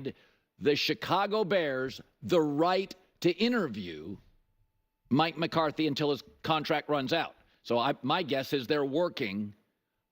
denied the Chicago Bears the right to interview Mike McCarthy until his contract runs out. So my guess is they're working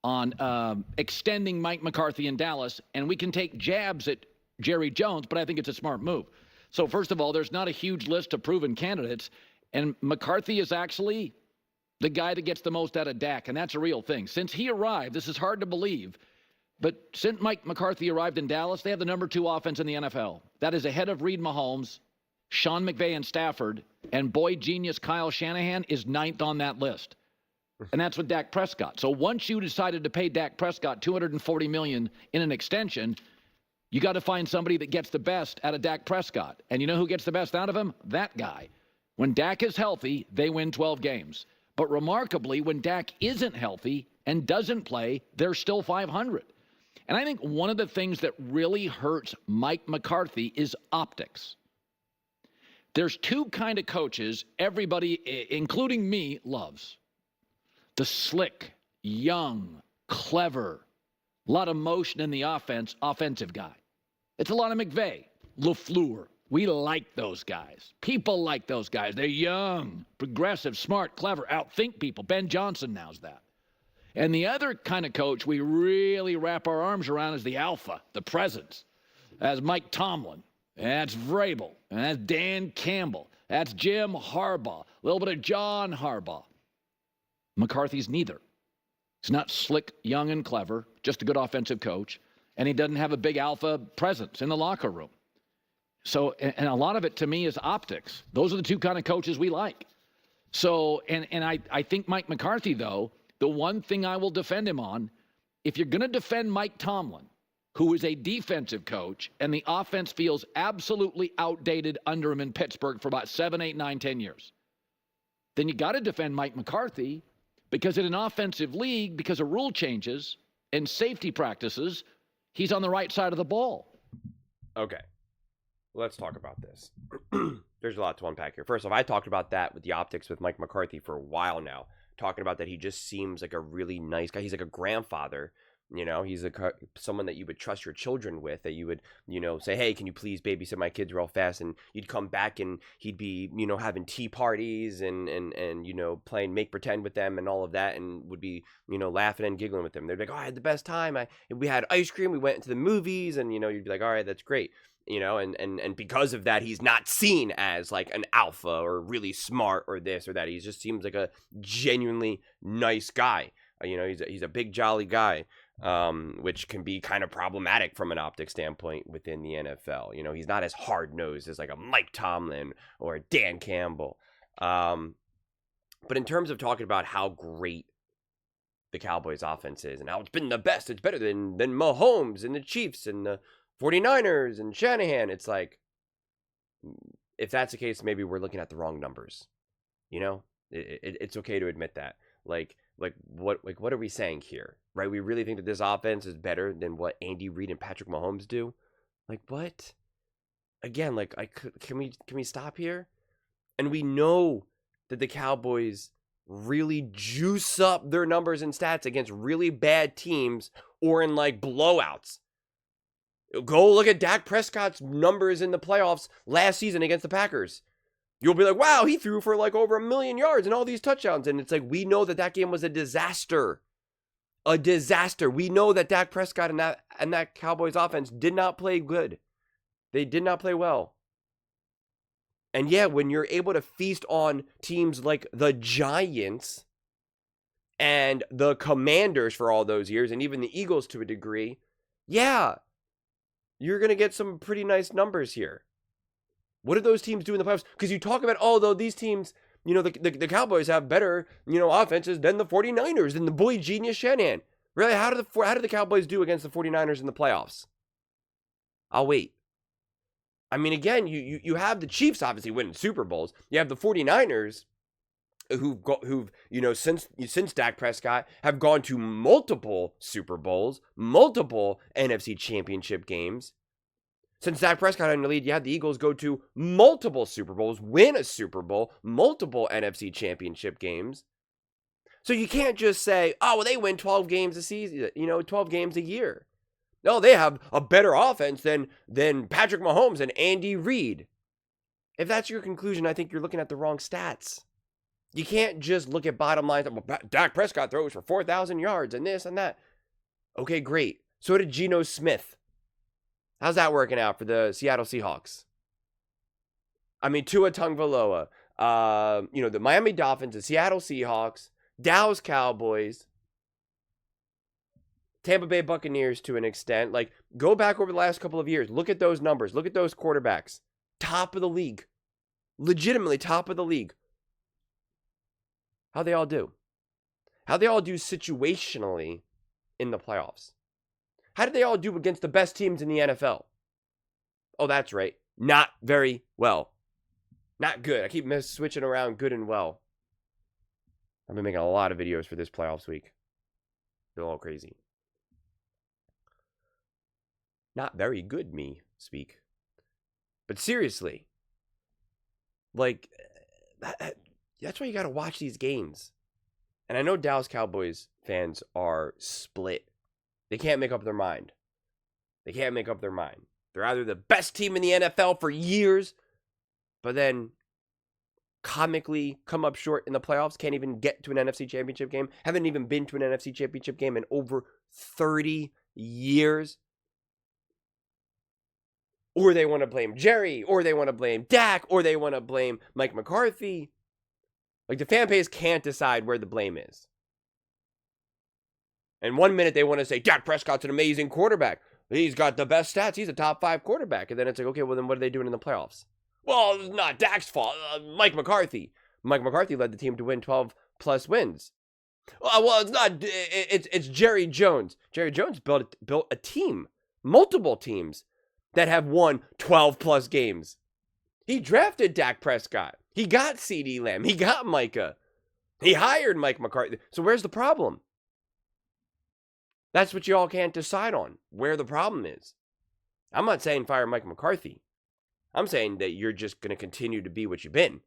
on extending Mike McCarthy in Dallas, and we can take jabs at Jerry Jones, but I think it's a smart move. So first of all, there's not a huge list of proven candidates, and McCarthy is actually the guy that gets the most out of Dak, and that's a real thing. Since he arrived, this is hard to believe, but since Mike McCarthy arrived in Dallas, they have the number 2 offense in the NFL. That is ahead of Reed Mahomes, Sean McVay and Stafford, and boy genius Kyle Shanahan is 9th on that list. And that's with Dak Prescott. So once you decided to pay Dak Prescott $240 million in an extension, you got to find somebody that gets the best out of Dak Prescott. And you know who gets the best out of him? That guy. When Dak is healthy, they win 12 games. But remarkably, when Dak isn't healthy and doesn't play, they're still 500. And I think one of the things that really hurts Mike McCarthy is optics. There's 2 kind of coaches everybody, including me, loves. The slick, young, clever, a lot of motion in the offensive guy. It's a lot of McVay, LaFleur. We like those guys. People like those guys. They're young, progressive, smart, clever, outthink people. Ben Johnson now's that. And the other kind of coach we really wrap our arms around is the alpha, the presence. That's Mike Tomlin. And that's Vrabel. And that's Dan Campbell. That's Jim Harbaugh. A little bit of John Harbaugh. McCarthy's neither. He's not slick, young, and clever, just a good offensive coach, and he doesn't have a big alpha presence in the locker room. So, and a lot of it to me is optics. Those are the 2 kind of coaches we like. So, and I think Mike McCarthy, though, the one thing I will defend him on, if you're going to defend Mike Tomlin, who is a defensive coach, and the offense feels absolutely outdated under him in Pittsburgh for about 7, 8, 9, 10 years, then you got to defend Mike McCarthy. Because in an offensive league, because of rule changes and safety practices, he's on the right side of the ball. Okay. Let's talk about this. There's a lot to unpack here. First off, I talked about that with the optics with Mike McCarthy for a while now. Talking about that he just seems like a really nice guy. He's like a grandfather. You know, he's someone that you would trust your children with, that you would, say, hey, can you please babysit my kids real fast? And you'd come back and he'd be, having tea parties and playing make pretend with them and all of that, and would be, laughing and giggling with them. They'd be like, oh, I had the best time. We had ice cream. We went into the movies, and, you'd be like, all right, that's great. And because of that, he's not seen as like an alpha or really smart or this or that. He just seems like a genuinely nice guy. He's a big jolly guy. Which can be kind of problematic from an optic standpoint within the NFL. He's not as hard-nosed as like a Mike Tomlin or a Dan Campbell. But in terms of talking about how great the Cowboys offense is and how it's been the best, it's better than Mahomes and the Chiefs and the 49ers and Shanahan. It's like, if that's the case, maybe we're looking at the wrong numbers. It's okay to admit that. What are we saying here, right? We really think that this offense is better than what Andy Reid and Patrick Mahomes do? Like, what? Again, can we stop here? And we know that the Cowboys really juice up their numbers and stats against really bad teams or in like blowouts. Go look at Dak Prescott's numbers in the playoffs last season against the Packers. You'll be like, wow, he threw for like over 1 million yards and all these touchdowns. And it's like, we know that game was a disaster. A disaster. We know that Dak Prescott and that Cowboys offense did not play good. They did not play well. And yeah, when you're able to feast on teams like the Giants and the Commanders for all those years, and even the Eagles to a degree, yeah, you're going to get some pretty nice numbers here. What do those teams do in the playoffs? Because you talk about, though, these teams, the Cowboys have better, offenses than the 49ers, than the boy genius Shanahan. Really, how did the Cowboys do against the 49ers in the playoffs? I'll wait. I mean, again, you have the Chiefs obviously winning Super Bowls. You have the 49ers who've since Dak Prescott have gone to multiple Super Bowls, multiple NFC Championship games. Since Dak Prescott in the lead, you had the Eagles go to multiple Super Bowls, win a Super Bowl, multiple NFC Championship games. So you can't just say, oh, well, they win 12 games a season, 12 games a year. No, they have a better offense than Patrick Mahomes and Andy Reid. If that's your conclusion, I think you're looking at the wrong stats. You can't just look at bottom lines. Well, Dak Prescott throws for 4,000 yards and this and that. Okay, great. So did Geno Smith. How's that working out for the Seattle Seahawks? I mean, Tua Tagovailoa, the Miami Dolphins, the Seattle Seahawks, Dallas Cowboys, Tampa Bay Buccaneers to an extent. Like, go back over the last couple of years. Look at those numbers. Look at those quarterbacks. Top of the league. Legitimately top of the league. How'd they all do? How'd they all do situationally in the playoffs? How did they all do against the best teams in the NFL? Oh, that's right. Not very well. Not good. I keep switching around good and well. I've been making a lot of videos for this playoffs week. They're all crazy. Not very good, me speak. But seriously, like, that's why you got to watch these games. And I know Dallas Cowboys fans are split. They can't make up their mind. They're either the best team in the NFL for years, but then comically come up short in the playoffs, can't even get to an NFC Championship game, haven't even been to an NFC Championship game in over 30 years. Or they want to blame Jerry, or they want to blame Dak, or they want to blame Mike McCarthy. Like, the fan base can't decide where the blame is. And 1 minute they want to say, Dak Prescott's an amazing quarterback. He's got the best stats. He's a top 5 quarterback. And then it's like, okay, well, then what are they doing in the playoffs? Well, it's not Dak's fault. Mike McCarthy. Mike McCarthy led the team to win 12-plus wins. Well, it's not. It's Jerry Jones. Jerry Jones built a team, multiple teams, that have won 12-plus games. He drafted Dak Prescott. He got CeeDee Lamb. He got Micah. He hired Mike McCarthy. So where's the problem? That's what you all can't decide on, where the problem is. I'm not saying fire Mike McCarthy. I'm saying that you're just going to continue to be what you've been.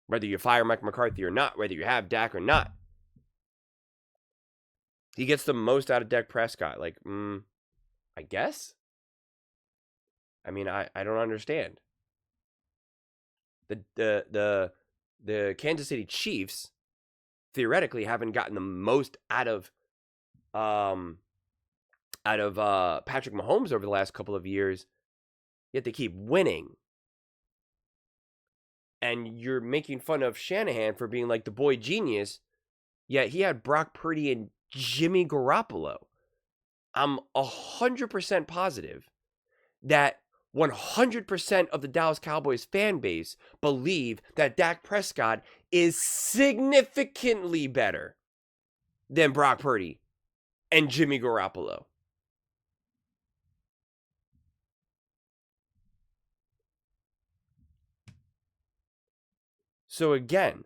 Whether you fire Mike McCarthy or not, whether you have Dak or not. He gets the most out of Dak Prescott. Like, I guess? I mean, I don't understand. The Kansas City Chiefs theoretically haven't gotten the most out of Patrick Mahomes over the last couple of years, yet they keep winning. And you're making fun of Shanahan for being like the boy genius, yet he had Brock Purdy and Jimmy Garoppolo. I'm 100% positive that 100% of the Dallas Cowboys fan base believe that Dak Prescott is significantly better than Brock Purdy and Jimmy Garoppolo. So again,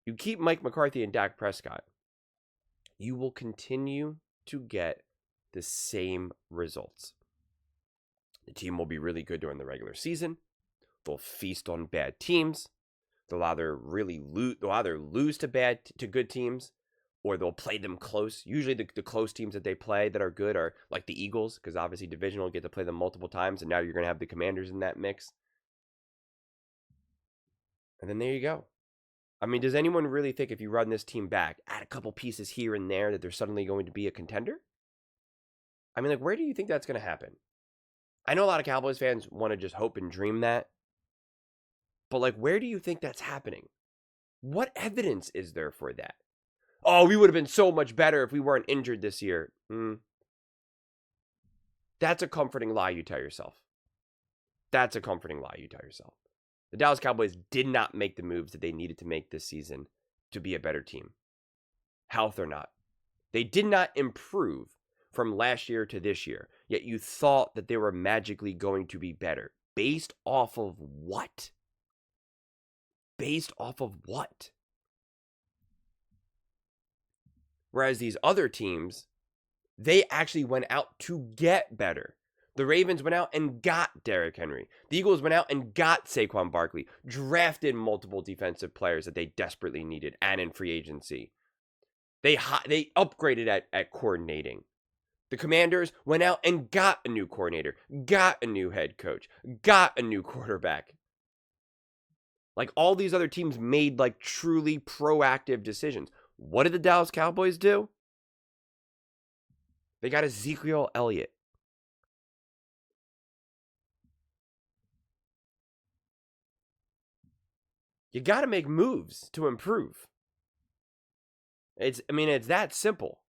you keep Mike McCarthy and Dak Prescott, you will continue to get the same results. The team will be really good during the regular season. They'll feast on bad teams. They'll either lose to good teams, or they'll play them close. Usually the close teams that they play that are good are like the Eagles, because obviously divisional, get to play them multiple times, and now you're going to have the Commanders in that mix. And then there you go. I mean, does anyone really think if you run this team back, add a couple pieces here and there, that they're suddenly going to be a contender? I mean, like, where do you think that's going to happen? I know a lot of Cowboys fans want to just hope and dream that. But, like, where do you think that's happening? What evidence is there for that? Oh, we would have been so much better if we weren't injured this year. That's a comforting lie you tell yourself. That's a comforting lie you tell yourself. The Dallas Cowboys did not make the moves that they needed to make this season to be a better team. Health or not. They did not improve from last year to this year, yet you thought that they were magically going to be better. Based off of what? Based off of what? Whereas these other teams, they actually went out to get better. The Ravens went out and got Derrick Henry. The Eagles went out and got Saquon Barkley, drafted multiple defensive players that they desperately needed and in free agency. They upgraded at coordinating. The Commanders went out and got a new coordinator, got a new head coach, got a new quarterback. Like, all these other teams made, like, truly proactive decisions. What did the Dallas Cowboys do? They got Ezekiel Elliott. You got to make moves to improve. It's that simple.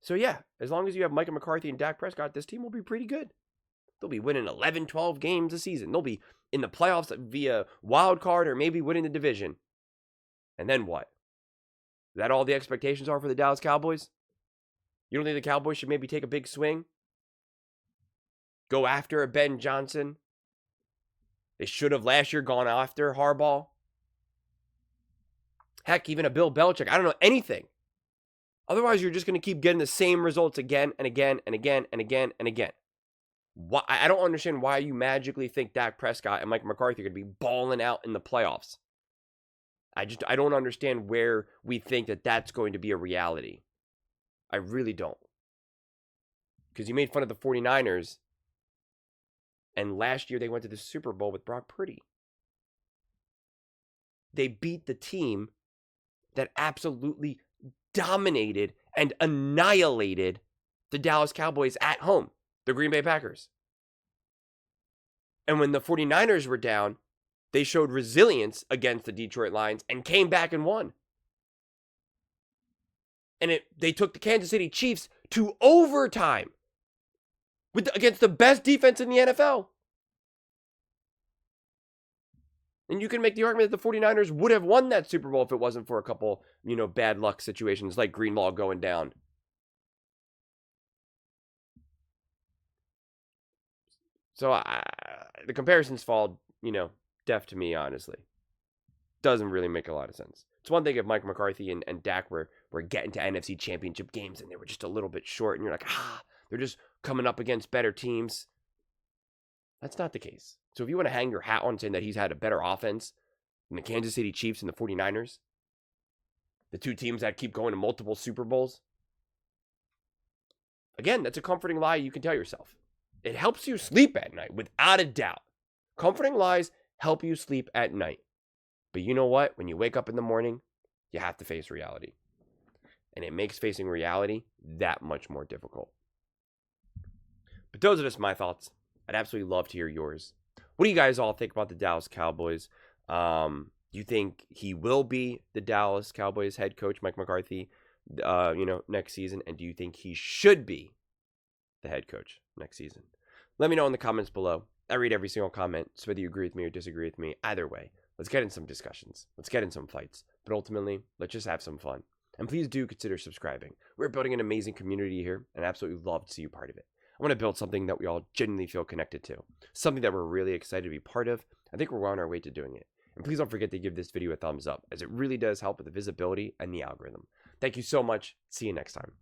So, yeah, as long as you have Micah McCarthy and Dak Prescott, this team will be pretty good. They'll be winning 11, 12 games a season. They'll be in the playoffs via wild card or maybe winning the division. And then what? Is that all the expectations are for the Dallas Cowboys? You don't think the Cowboys should maybe take a big swing? Go after a Ben Johnson? They should have last year gone after Harbaugh. Heck, even a Bill Belichick. I don't know anything. Otherwise, you're just going to keep getting the same results again and again and again and again and again. Why? I don't understand why you magically think Dak Prescott and Mike McCarthy are going to be balling out in the playoffs. I don't understand where we think that that's going to be a reality. I really don't. Because you made fun of the 49ers, and last year they went to the Super Bowl with Brock Purdy. They beat the team that absolutely dominated and annihilated the Dallas Cowboys at home, the Green Bay Packers. And when the 49ers were down, they showed resilience against the Detroit Lions and came back and won. And they took the Kansas City Chiefs to overtime against the best defense in the NFL. And you can make the argument that the 49ers would have won that Super Bowl if it wasn't for a couple, bad luck situations like Greenlaw going down. So the comparisons fall, deaf to me, honestly. Doesn't really make a lot of sense. It's one thing if Mike McCarthy and Dak were getting to NFC championship games and they were just a little bit short and you're like, they're just coming up against better teams. That's not the case. So if you want to hang your hat on saying that he's had a better offense than the Kansas City Chiefs and the 49ers, the two teams that keep going to multiple Super Bowls, again, that's a comforting lie you can tell yourself. It helps you sleep at night, without a doubt. Comforting lies help you sleep at night. But you know what? When you wake up in the morning, you have to face reality. And it makes facing reality that much more difficult. But those are just my thoughts. I'd absolutely love to hear yours. What do you guys all think about the Dallas Cowboys? You think he will be the Dallas Cowboys head coach, Mike McCarthy, next season? And do you think he should be the head coach next season? Let me know in the comments below. I read every single comment, so whether you agree with me or disagree with me, either way, let's get in some discussions. Let's get in some fights. But ultimately, let's just have some fun. And please do consider subscribing. We're building an amazing community here, and I absolutely love to see you part of it. I want to build something that we all genuinely feel connected to. Something that we're really excited to be part of. I think we're on our way to doing it. And please don't forget to give this video a thumbs up, as it really does help with the visibility and the algorithm. Thank you so much. See you next time.